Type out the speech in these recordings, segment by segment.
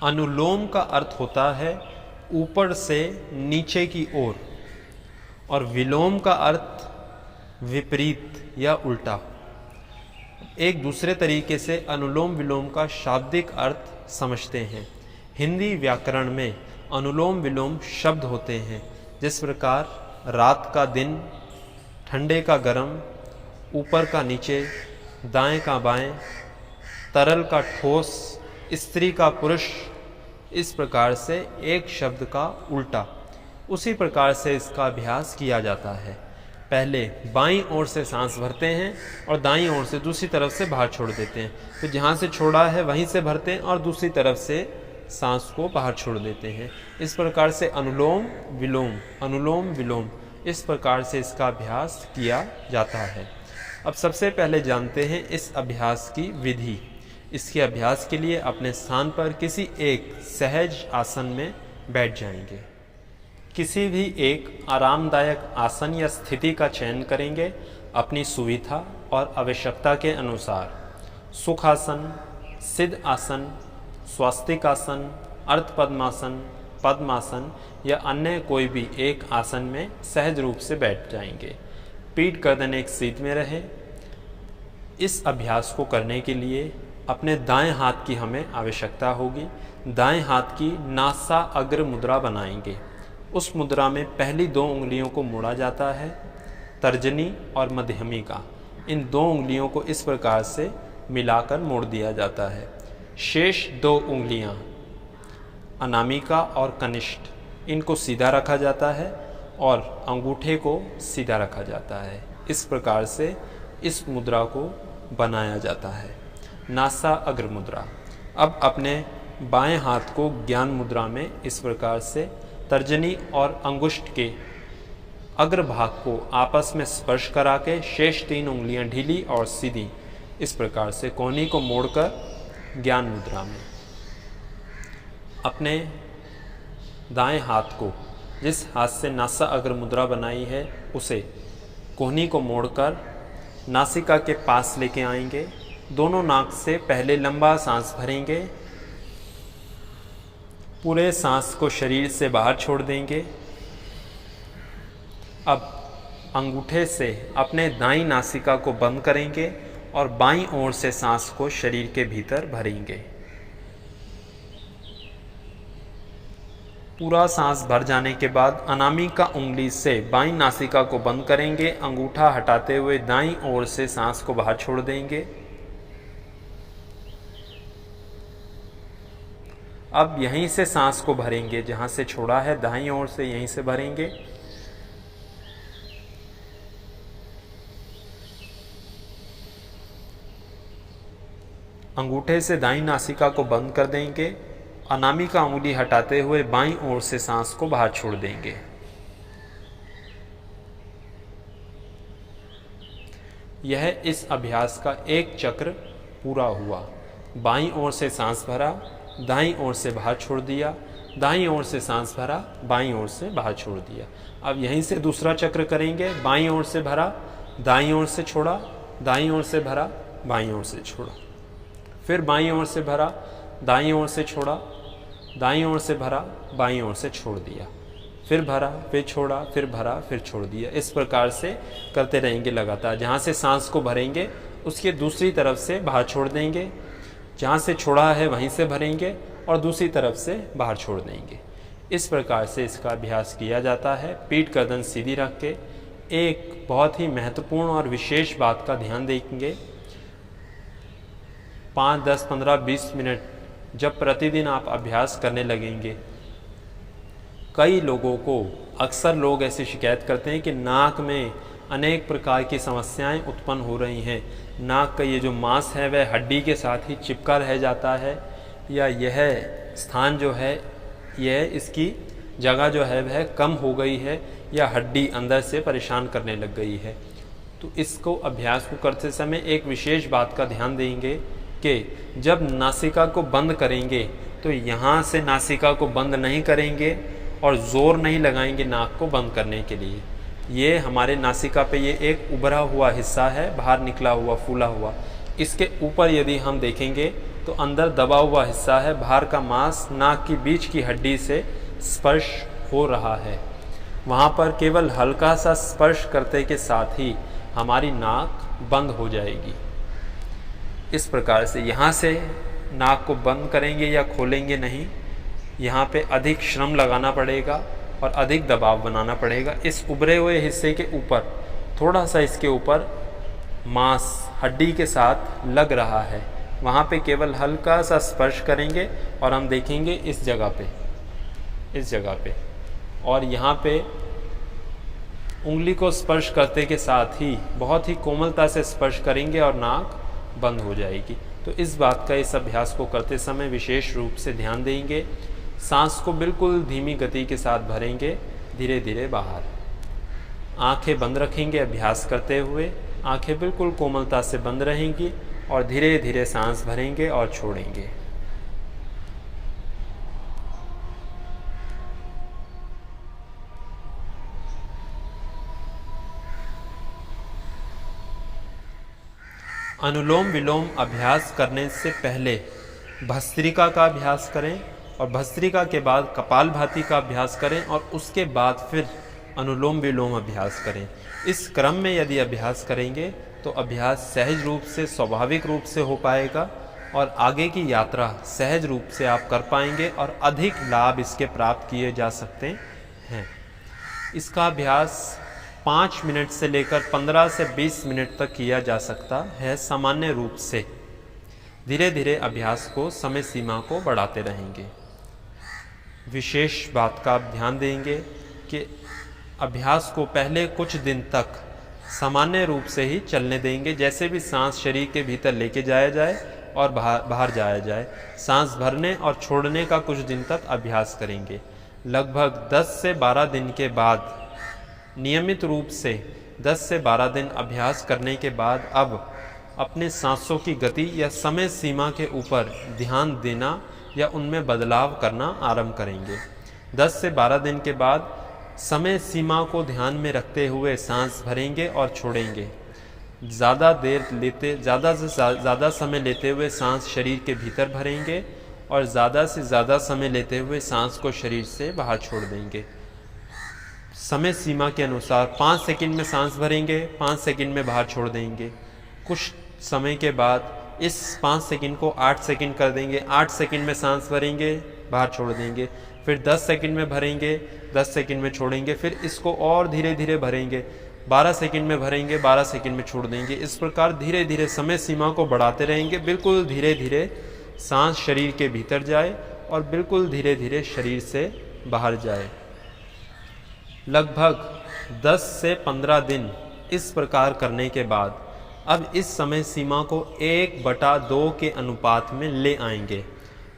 अनुलोम का अर्थ होता है ऊपर से नीचे की ओर, और विलोम का अर्थ विपरीत या उल्टा। एक दूसरे तरीके से अनुलोम विलोम का शाब्दिक अर्थ समझते हैं। हिंदी व्याकरण में अनुलोम विलोम शब्द होते हैं, जिस प्रकार रात का दिन, ठंडे का गर्म, ऊपर का नीचे, दाएं का बाएं, तरल का ठोस, स्त्री का पुरुष, इस प्रकार से एक शब्द का उल्टा। उसी प्रकार से इसका अभ्यास किया जाता है। पहले बाईं ओर से सांस भरते हैं और दाईं ओर से दूसरी तरफ से बाहर छोड़ देते हैं। तो जहाँ से छोड़ा है वहीं से भरते हैं और दूसरी तरफ से सांस को बाहर छोड़ देते हैं। इस प्रकार से अनुलोम विलोम, इस प्रकार से इसका अभ्यास किया जाता है। अब सबसे पहले जानते हैं इस अभ्यास की विधि। इसके अभ्यास के लिए अपने स्थान पर किसी एक सहज आसन में बैठ जाएंगे। किसी भी एक आरामदायक आसन या स्थिति का चयन करेंगे अपनी सुविधा और आवश्यकता के अनुसार। सुखासन, सिद्ध आसन, स्वास्तिक आसन, अर्ध पद्मासन, पद्मासन या अन्य कोई भी एक आसन में सहज रूप से बैठ जाएंगे। पीठ गर्दन एक सीध में रहे। इस अभ्यास को करने के लिए अपने दाएं हाथ की हमें आवश्यकता होगी। दाएं हाथ की नासा अग्र मुद्रा बनाएंगे। उस मुद्रा में पहली 2 उंगलियों को मोड़ा जाता है, तर्जनी और मध्यमी। इन 2 उंगलियों को इस प्रकार से मिलाकर मोड़ दिया जाता है। शेष 2 उंगलियां अनामिका और कनिष्ठ, इनको सीधा रखा जाता है और अंगूठे को सीधा रखा जाता है। इस प्रकार से इस मुद्रा को बनाया जाता है, नासा अग्र मुद्रा। अब अपने बाएं हाथ को ज्ञान मुद्रा में इस प्रकार से तर्जनी और अंगुष्ठ के अग्रभाग को आपस में स्पर्श करा के शेष 3 उंगलियां ढीली और सीधी इस प्रकार से कोहनी को मोड़कर ज्ञान मुद्रा में। अपने दाएं हाथ को, जिस हाथ से नासा अग्र मुद्रा बनाई है, उसे कोहनी को मोड़कर नासिका के पास लेके आएंगे। दोनों नाक से पहले लंबा सांस भरेंगे। पूरे सांस को शरीर से बाहर छोड़ देंगे। अब अंगूठे से अपने दाईं नासिका को बंद करेंगे और बाईं ओर से सांस को शरीर के भीतर भरेंगे। पूरा सांस भर जाने के बाद अनामिका उंगली से बाईं नासिका को बंद करेंगे। अंगूठा हटाते हुए दाईं ओर से सांस को बाहर छोड़ देंगे। अब यहीं से सांस को भरेंगे, जहां से छोड़ा है दाईं ओर से यहीं से भरेंगे। अंगूठे से दाईं नासिका को बंद कर देंगे। अनामिका उंगली हटाते हुए बाईं ओर से सांस को बाहर छोड़ देंगे। यह इस अभ्यास का एक चक्र पूरा हुआ। बाईं ओर से सांस भरा, दाईं ओर से बाहर छोड़ दिया, दाईं ओर से सांस भरा, बाईं ओर से बाहर छोड़ दिया। अब यहीं से दूसरा चक्र करेंगे। बाईं ओर से भरा, दाईं ओर से छोड़ा, दाईं ओर से भरा, बाईं ओर से छोड़ा, फिर बाईं ओर से भरा, दाईं ओर से छोड़ा, दाईं ओर से भरा, बाईं ओर से छोड़ दिया, फिर भरा, फिर छोड़ा, फिर भरा, फिर छोड़ दिया। इस प्रकार से करते रहेंगे लगातार। जहाँ से सांस को भरेंगे उसके दूसरी तरफ से बाहर छोड़ देंगे। जहाँ से छोड़ा है वहीं से भरेंगे और दूसरी तरफ से बाहर छोड़ देंगे। इस प्रकार से इसका अभ्यास किया जाता है। पीठ गर्दन सीधी रख के एक बहुत ही महत्वपूर्ण और विशेष बात का ध्यान देंगे। 5, 10, 15, 20 मिनट जब प्रतिदिन आप अभ्यास करने लगेंगे, कई लोगों को, अक्सर लोग ऐसी शिकायत करते हैं कि नाक में अनेक प्रकार की समस्याएं उत्पन्न हो रही हैं। नाक का ये जो मांस है वह हड्डी के साथ ही चिपका रह जाता है, या यह स्थान जो है, यह इसकी जगह जो है वह कम हो गई है, या हड्डी अंदर से परेशान करने लग गई है। तो इसको अभ्यास को करते समय एक विशेष बात का ध्यान देंगे कि जब नासिका को बंद करेंगे तो यहाँ से नासिका को बंद नहीं करेंगे और ज़ोर नहीं लगाएंगे नाक को बंद करने के लिए। ये हमारे नासिका पे ये एक उभरा हुआ हिस्सा है, बाहर निकला हुआ, फूला हुआ। इसके ऊपर यदि हम देखेंगे तो अंदर दबा हुआ हिस्सा है, बाहर का मांस नाक की बीच की हड्डी से स्पर्श हो रहा है। वहाँ पर केवल हल्का सा स्पर्श करते के साथ ही हमारी नाक बंद हो जाएगी। इस प्रकार से यहाँ से नाक को बंद करेंगे या खोलेंगे नहीं, यहाँ पे अधिक श्रम लगाना पड़ेगा और अधिक दबाव बनाना पड़ेगा। इस उभरे हुए हिस्से के ऊपर थोड़ा सा इसके ऊपर मांस हड्डी के साथ लग रहा है, वहाँ पे केवल हल्का सा स्पर्श करेंगे और हम देखेंगे इस जगह पे और यहाँ पे उंगली को स्पर्श करते के साथ ही बहुत ही कोमलता से स्पर्श करेंगे और नाक बंद हो जाएगी। तो इस बात का, इस अभ्यास को करते समय विशेष रूप से ध्यान देंगे। सांस को बिल्कुल धीमी गति के साथ भरेंगे, धीरे धीरे बाहर। आंखें बंद रखेंगे अभ्यास करते हुए, आंखें बिल्कुल कोमलता से बंद रहेंगी और धीरे धीरे सांस भरेंगे और छोड़ेंगे। अनुलोम विलोम अभ्यास करने से पहले भस्त्रिका का अभ्यास करें और भस्त्रिका के बाद कपालभाति का अभ्यास करें और उसके बाद फिर अनुलोम विलोम अभ्यास करें। इस क्रम में यदि अभ्यास करेंगे तो अभ्यास सहज रूप से, स्वाभाविक रूप से हो पाएगा और आगे की यात्रा सहज रूप से आप कर पाएंगे और अधिक लाभ इसके प्राप्त किए जा सकते हैं। इसका अभ्यास 5 मिनट से लेकर 15 से 20 मिनट तक किया जा सकता है सामान्य रूप से। धीरे धीरे अभ्यास को, समय सीमा को बढ़ाते रहेंगे। विशेष बात का आप ध्यान देंगे कि अभ्यास को पहले कुछ दिन तक सामान्य रूप से ही चलने देंगे, जैसे भी सांस शरीर के भीतर लेके जाया जाए और बाहर जाया जाए। सांस भरने और छोड़ने का कुछ दिन तक अभ्यास करेंगे। लगभग 10 से 12 दिन के बाद, नियमित रूप से 10 से 12 दिन अभ्यास करने के बाद अब अपने सांसों की गति या समय सीमा के ऊपर ध्यान देना या उनमें बदलाव करना आरंभ करेंगे। 10 से 12 दिन के बाद समय सीमा को ध्यान में रखते हुए सांस भरेंगे और छोड़ेंगे। ज़्यादा से ज़्यादा समय लेते हुए सांस शरीर के भीतर भरेंगे और ज़्यादा से ज़्यादा समय लेते हुए सांस को शरीर से बाहर छोड़ देंगे। समय सीमा के अनुसार 5 सेकंड में सांस भरेंगे, 5 सेकंड में बाहर छोड़ देंगे। कुछ समय के बाद इस 5 सेकंड को 8 सेकंड कर देंगे। 8 सेकंड में सांस भरेंगे, बाहर छोड़ देंगे। फिर 10 सेकंड में भरेंगे, 10 सेकंड में छोड़ेंगे। फिर इसको और धीरे धीरे भरेंगे, 12 सेकंड में भरेंगे, 12 सेकंड में छोड़ देंगे। इस प्रकार धीरे धीरे समय सीमा को बढ़ाते रहेंगे। बिल्कुल धीरे धीरे सांस शरीर के भीतर जाए और बिल्कुल धीरे धीरे शरीर से बाहर जाए। लगभग 10 से 15 दिन इस प्रकार करने के बाद अब इस समय सीमा को 1/2 के अनुपात में ले आएंगे।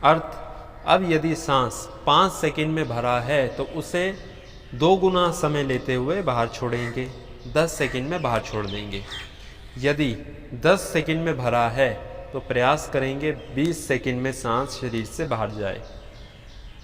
अब यदि सांस 5 सेकंड में भरा है तो उसे 2 गुना समय लेते हुए बाहर छोड़ेंगे, 10 सेकंड में बाहर छोड़ देंगे। यदि 10 सेकंड में भरा है तो प्रयास करेंगे 20 सेकंड में सांस शरीर से बाहर जाए।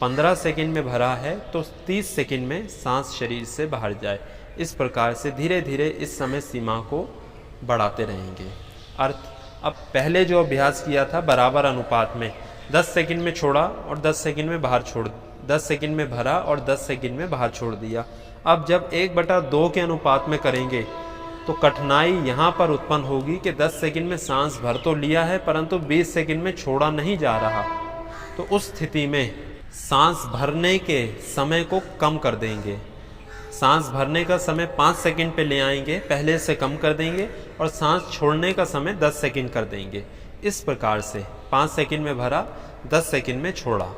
15 सेकंड में भरा है तो 30 सेकंड में सांस शरीर से बाहर जाए। इस प्रकार से धीरे धीरे इस समय सीमा को बढ़ाते रहेंगे। अब पहले जो अभ्यास किया था बराबर अनुपात में 10 सेकंड में छोड़ा और 10 सेकंड में बाहर छोड़, 10 सेकंड में भरा और 10 सेकंड में बाहर छोड़ दिया। अब जब 1/2 के अनुपात में करेंगे तो कठिनाई यहाँ पर उत्पन्न होगी कि 10 सेकंड में सांस भर तो लिया है परंतु 20 सेकंड में छोड़ा नहीं जा रहा। तो उस स्थिति में सांस भरने के समय को कम कर देंगे। सांस भरने का समय 5 सेकंड पे ले आएंगे, पहले से कम कर देंगे और सांस छोड़ने का समय 10 सेकंड कर देंगे। इस प्रकार से 5 सेकंड में भरा, 10 सेकंड में छोड़ा।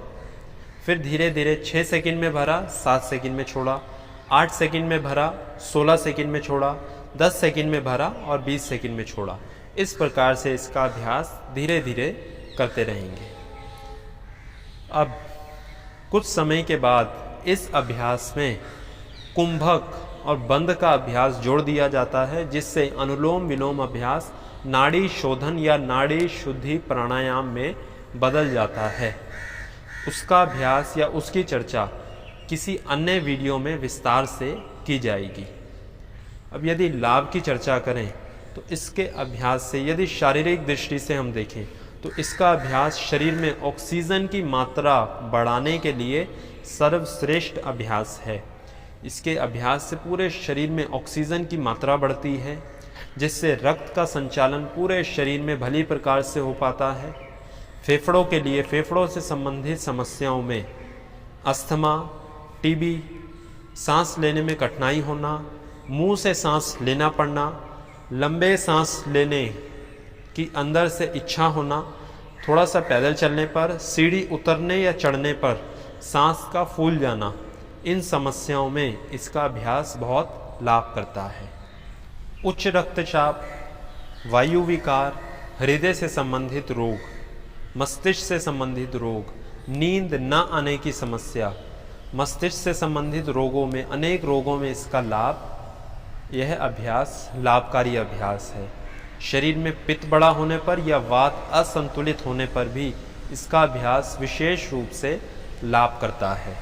फिर धीरे धीरे 6 सेकंड में भरा, 7 सेकंड में छोड़ा, 8 सेकंड में भरा, 16 सेकंड में छोड़ा, 10 सेकंड में भरा और 20 सेकंड में छोड़ा। इस प्रकार से इसका अभ्यास धीरे धीरे करते रहेंगे। अब कुछ समय के बाद इस अभ्यास में कुंभक और बंद का अभ्यास जोड़ दिया जाता है, जिससे अनुलोम विलोम अभ्यास नाड़ी शोधन या नाड़ी शुद्धि प्राणायाम में बदल जाता है। उसका अभ्यास या उसकी चर्चा किसी अन्य वीडियो में विस्तार से की जाएगी। अब यदि लाभ की चर्चा करें तो इसके अभ्यास से यदि शारीरिक दृष्टि से हम देखें तो इसका अभ्यास शरीर में ऑक्सीजन की मात्रा बढ़ाने के लिए सर्वश्रेष्ठ अभ्यास है। इसके अभ्यास से पूरे शरीर में ऑक्सीजन की मात्रा बढ़ती है, जिससे रक्त का संचालन पूरे शरीर में भली प्रकार से हो पाता है। फेफड़ों के लिए फेफड़ों से संबंधित समस्याओं में अस्थमा, टीबी, सांस लेने में कठिनाई होना, मुंह से सांस लेना पड़ना, लंबे सांस लेने की अंदर से इच्छा होना, थोड़ा सा पैदल चलने पर, सीढ़ी उतरने या चढ़ने पर सांस का फूल जाना, इन समस्याओं में इसका अभ्यास बहुत लाभ करता है। उच्च रक्तचाप, वायु विकार, हृदय से संबंधित रोग, मस्तिष्क से संबंधित रोग, नींद न आने की समस्या, मस्तिष्क से संबंधित रोगों में, अनेक रोगों में इसका लाभ, यह अभ्यास लाभकारी अभ्यास है। शरीर में पित्त बड़ा होने पर या वात असंतुलित होने पर भी इसका अभ्यास विशेष रूप से लाभ करता है।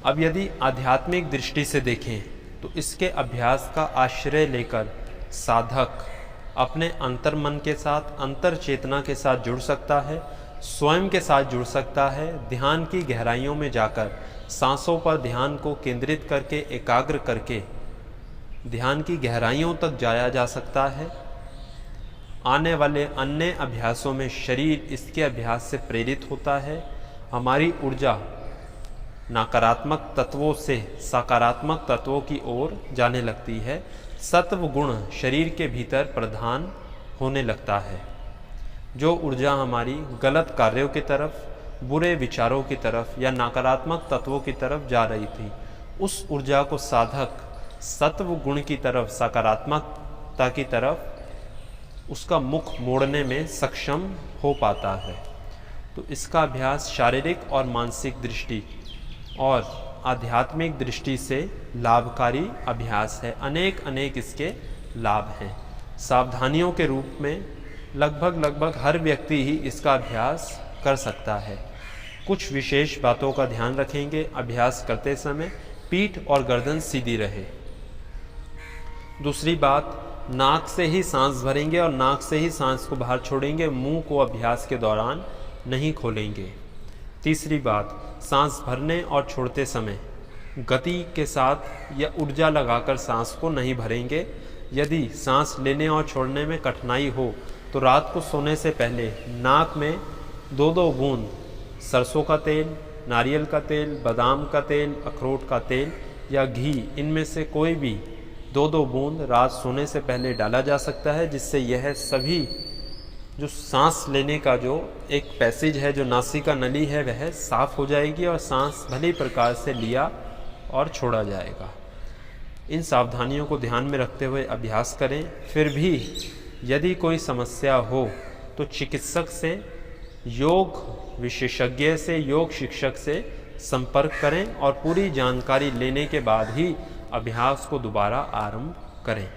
अब यदि आध्यात्मिक दृष्टि से देखें तो इसके अभ्यास का आश्रय लेकर साधक अपने अंतर्मन के साथ, अंतर चेतना के साथ जुड़ सकता है, स्वयं के साथ जुड़ सकता है। ध्यान की गहराइयों में जाकर सांसों पर ध्यान को केंद्रित करके, एकाग्र करके ध्यान की गहराइयों तक जाया जा सकता है। आने वाले अन्य अभ्यासों में शरीर इसके अभ्यास से प्रेरित होता है। हमारी ऊर्जा नकारात्मक तत्वों से सकारात्मक तत्वों की ओर जाने लगती है। सत्व गुण शरीर के भीतर प्रधान होने लगता है। जो ऊर्जा हमारी गलत कार्यों की तरफ, बुरे विचारों की तरफ या नकारात्मक तत्वों की तरफ जा रही थी, उस ऊर्जा को साधक सत्व गुण की तरफ, सकारात्मकता की तरफ उसका मुख मोड़ने में सक्षम हो पाता है। तो इसका अभ्यास शारीरिक और मानसिक दृष्टि और आध्यात्मिक दृष्टि से लाभकारी अभ्यास है। अनेक इसके लाभ हैं। सावधानियों के रूप में लगभग हर व्यक्ति ही इसका अभ्यास कर सकता है। कुछ विशेष बातों का ध्यान रखेंगे। अभ्यास करते समय पीठ और गर्दन सीधी रहे। दूसरी बात, नाक से ही सांस भरेंगे और नाक से ही सांस को बाहर छोड़ेंगे। मुंह को अभ्यास के दौरान नहीं खोलेंगे। तीसरी बात, सांस भरने और छोड़ते समय गति के साथ या ऊर्जा लगाकर सांस को नहीं भरेंगे। यदि सांस लेने और छोड़ने में कठिनाई हो तो रात को सोने से पहले नाक में 2-2 बूंद सरसों का तेल, नारियल का तेल, बादाम का तेल, अखरोट का तेल या घी, इनमें से कोई भी 2-2 बूंद रात सोने से पहले डाला जा सकता है, जिससे यह सभी जो सांस लेने का जो एक पैसेज है, जो नासिका नली है, वह साफ हो जाएगी और सांस भली प्रकार से लिया और छोड़ा जाएगा। इन सावधानियों को ध्यान में रखते हुए अभ्यास करें। फिर भी यदि कोई समस्या हो तो चिकित्सक से, योग विशेषज्ञ से, योग शिक्षक से संपर्क करें और पूरी जानकारी लेने के बाद ही अभ्यास को दोबारा आरंभ करें।